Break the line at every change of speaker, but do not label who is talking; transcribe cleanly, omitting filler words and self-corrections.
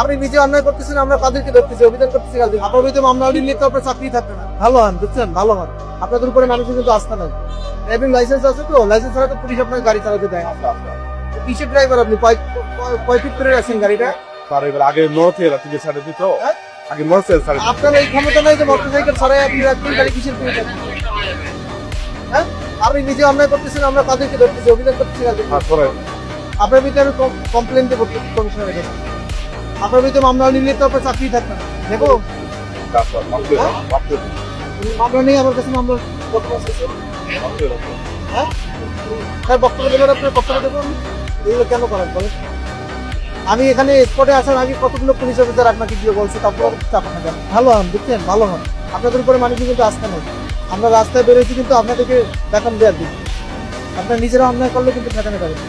আপনি নিজে অন্যায় করতেছেন, আমরা তাদেরকে ধরতেছি, অভিযান করতেছি কাদের? আপনার বিরুদ্ধে মামলা নিলে তো আপনার চাকরি থাকবে না। ভালো হন, বুঝছেন, ভালো হন। আপনাদের উপরে মানুষের কিন্তু আস্থা নাই। ড্রাইভিং লাইসেন্স আছে তো? লাইসেন্স ছাড়া তো পুলিশ আপনাকে গাড়ি চালাতে দেয়। কিসের ড্রাইভার আপনি? কয় ফিট করে আছেন গাড়িটা?
স্যার এবার আগে মোটরসাইকেল আপনি ছাড়ে দিত,
হ্যাঁ?
আগে মোটরসাইকেল ছাড়ে দিত।
আপনার এই ক্ষমতা নাই যে মোটরসাইকেল ছাড়াই আপনি রাখবেন গাড়ি, কিসের করে রাখবেন? হ্যাঁ? আপনি নিজে অন্যায় করতেছেন, আমরা তাদেরকে ধরতেছি, অভিযান করতেছি কাদের?
করেন
আপনার বিরুদ্ধে আমি কমপ্লেন দেবো কমিশনারের কাছে। আপনার বিরুদ্ধে মামলা নিলে তো আপনার চাকরি থাকবে না। দেখো,
তারপর
মামলা নেই আমার কাছে, মামলা হ্যাঁ স্যার বক্তব্য দেবেন, আপনার বক্তব্য দেবেন। এগুলো কেন করেন বলেন? আমি এখানে স্পটে আসার আগে কতগুলো পুলিশ অফিসার আপনাকে গিয়ে বলছে, তারপর আপনাকে দেন। ভালো হন, বুঝছেন, ভালো হন। আপনাদের উপরে মানুষের কিন্তু আস্থা নেই। আমরা রাস্তায় বেরোয়েছি কিন্তু আপনাদেরকে বেতন দেওয়ার দিন। আপনার নিজেরা অন্যায় করলে কিন্তু ঠেকানো যাবে না।